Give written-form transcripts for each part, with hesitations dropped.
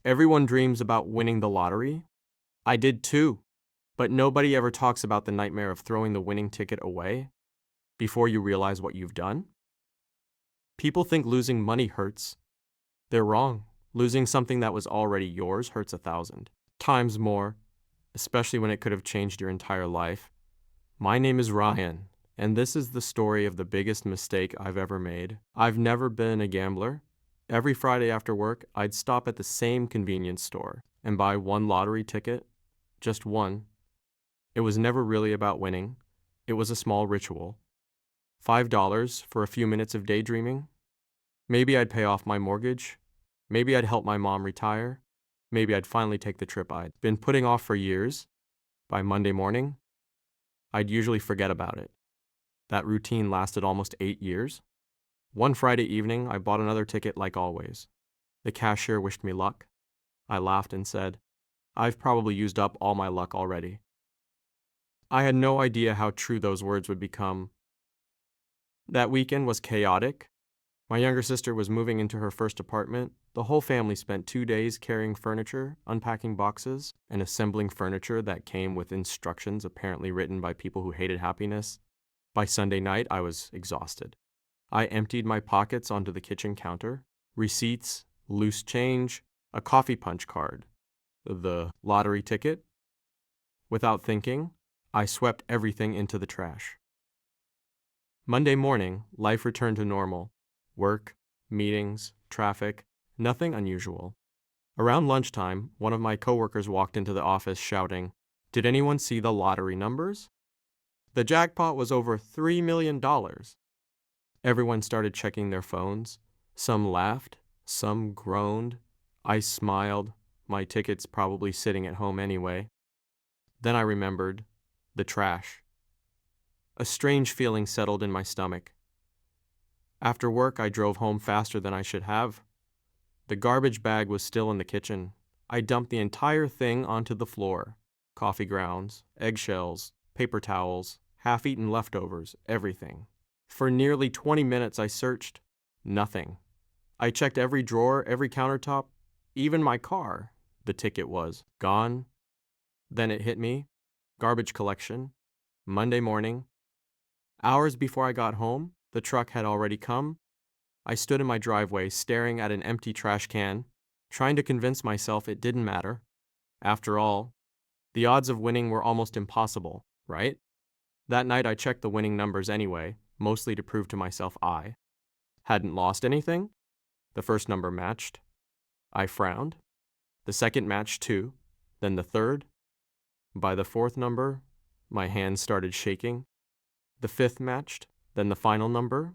Everyone dreams about winning the lottery. I did too, but nobody ever talks about the nightmare of throwing the winning ticket away before you realize what you've done. People think losing money hurts. They're wrong. Losing something that was already yours hurts 1,000 times more, especially when it could have changed your entire life. My name is Ryan, and this is the story of the biggest mistake I've ever made. I've never been a gambler. Every Friday after work, I'd stop at the same convenience store and buy one lottery ticket, just one. It was never really about winning. It was a small ritual. $5 for a few minutes of daydreaming. Maybe I'd pay off my mortgage. Maybe I'd help my mom retire. Maybe I'd finally take the trip I'd been putting off for years. By Monday morning, I'd usually forget about it. That routine lasted almost 8 years. One Friday evening, I bought another ticket like always. The cashier wished me luck. I laughed and said, "I've probably used up all my luck already." I had no idea how true those words would become. That weekend was chaotic. My younger sister was moving into her first apartment. The whole family spent 2 days carrying furniture, unpacking boxes, and assembling furniture that came with instructions apparently written by people who hated happiness. By Sunday night, I was exhausted. I emptied my pockets onto the kitchen counter. Receipts, loose change, a coffee punch card, the lottery ticket. Without thinking, I swept everything into the trash. Monday morning, life returned to normal. Work, meetings, traffic, nothing unusual. Around lunchtime, one of my coworkers walked into the office shouting, "Did anyone see the lottery numbers? The jackpot was over $3 million. Everyone started checking their phones. Some laughed, some groaned. I smiled, my ticket's probably sitting at home anyway. Then I remembered the trash. A strange feeling settled in my stomach. After work, I drove home faster than I should have. The garbage bag was still in the kitchen. I dumped the entire thing onto the floor. Coffee grounds, eggshells, paper towels, half-eaten leftovers, everything. For nearly 20 minutes I searched. Nothing. I checked every drawer, every countertop, even my car. The ticket was gone. Then it hit me. Garbage collection. Monday morning. Hours before I got home, the truck had already come. I stood in my driveway staring at an empty trash can, trying to convince myself it didn't matter. After all, the odds of winning were almost impossible, right? That night I checked the winning numbers anyway, mostly to prove to myself I hadn't lost anything. The first number matched. I frowned. The second matched too, then the third. By the fourth number, my hands started shaking. The fifth matched, then the final number.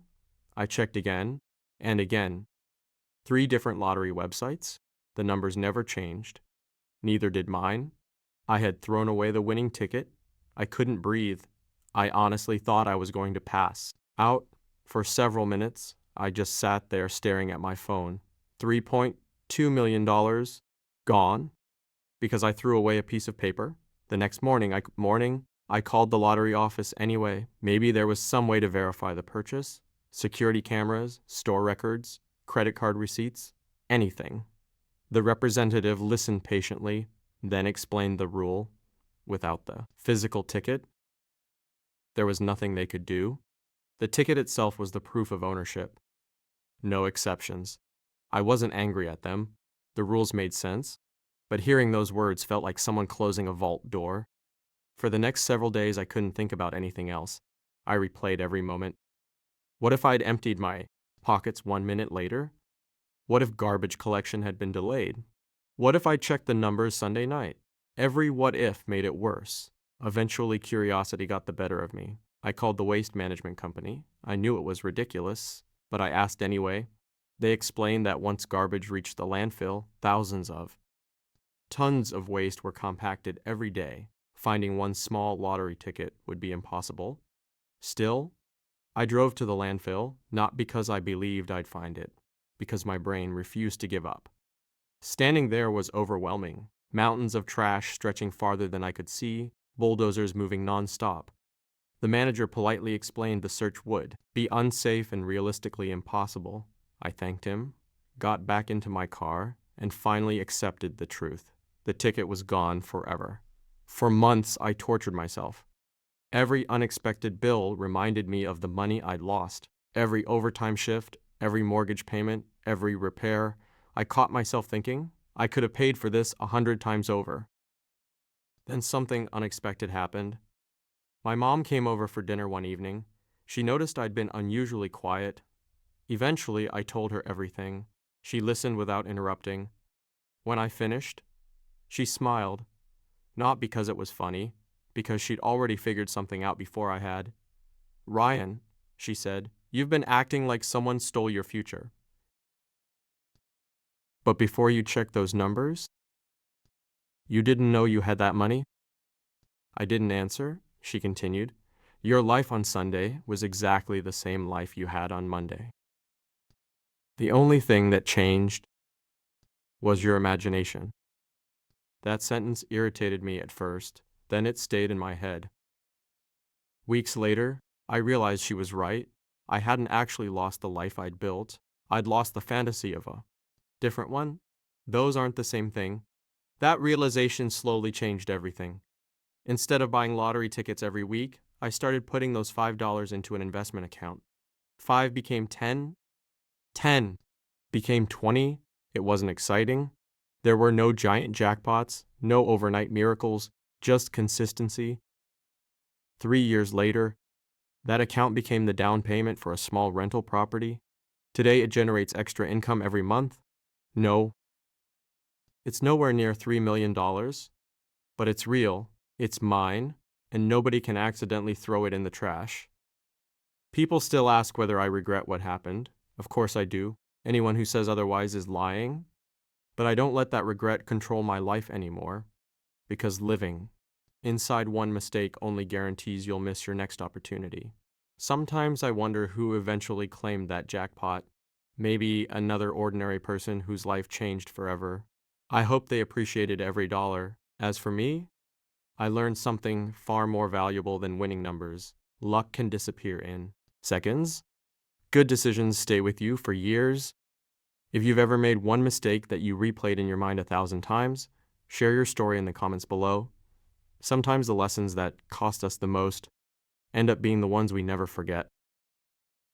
I checked again and again. 3 different lottery websites. The numbers never changed. Neither did mine. I had thrown away the winning ticket. I couldn't breathe. I honestly thought I was going to pass out. For several minutes, I just sat there staring at my phone. $3.2 million gone because I threw away a piece of paper. The next morning, I called the lottery office anyway. Maybe there was some way to verify the purchase. Security cameras, store records, credit card receipts, anything. The representative listened patiently, then explained the rule. Without the physical ticket, there was nothing they could do. The ticket itself was the proof of ownership. No exceptions. I wasn't angry at them. The rules made sense. But hearing those words felt like someone closing a vault door. For the next several days, I couldn't think about anything else. I replayed every moment. What if I'd emptied my pockets 1 minute later? What if garbage collection had been delayed? What if I checked the numbers Sunday night? Every what if made it worse. Eventually, curiosity got the better of me. I called the waste management company. I knew it was ridiculous, but I asked anyway. They explained that once garbage reached the landfill, tons of waste were compacted every day. Finding one small lottery ticket would be impossible. Still, I drove to the landfill, not because I believed I'd find it, because my brain refused to give up. Standing there was overwhelming. Mountains of trash stretching farther than I could see, bulldozers moving nonstop. The manager politely explained the search would be unsafe and realistically impossible. I thanked him, got back into my car, and finally accepted the truth. The ticket was gone forever. For months, I tortured myself. Every unexpected bill reminded me of the money I'd lost. Every overtime shift, every mortgage payment, every repair. I caught myself thinking, I could have paid for this 100 times over. Then something unexpected happened. My mom came over for dinner one evening. She noticed I'd been unusually quiet. Eventually, I told her everything. She listened without interrupting. When I finished, she smiled, not because it was funny, because she'd already figured something out before I had. "Ryan," she said, "you've been acting like someone stole your future. But before you checked those numbers, you didn't know you had that money?" I didn't answer. She continued, "Your life on Sunday was exactly the same life you had on Monday. The only thing that changed was your imagination." That sentence irritated me at first, then it stayed in my head. Weeks later, I realized she was right. I hadn't actually lost the life I'd built. I'd lost the fantasy of a different one. Those aren't the same thing. That realization slowly changed everything. Instead of buying lottery tickets every week, I started putting those $5 into an investment account. 5 became 10. 10 became 20. It wasn't exciting. There were no giant jackpots, no overnight miracles, just consistency. 3 years later, that account became the down payment for a small rental property. Today it generates extra income every month. No, it's nowhere near $3 million, but it's real, it's mine, and nobody can accidentally throw it in the trash. People still ask whether I regret what happened. Of course I do. Anyone who says otherwise is lying. But I don't let that regret control my life anymore, because living inside one mistake only guarantees you'll miss your next opportunity. Sometimes I wonder who eventually claimed that jackpot. Maybe another ordinary person whose life changed forever. I hope they appreciated every dollar. As for me, I learned something far more valuable than winning numbers. Luck can disappear in seconds. Good decisions stay with you for years. If you've ever made one mistake that you replayed in your mind 1,000 times, share your story in the comments below. Sometimes the lessons that cost us the most end up being the ones we never forget.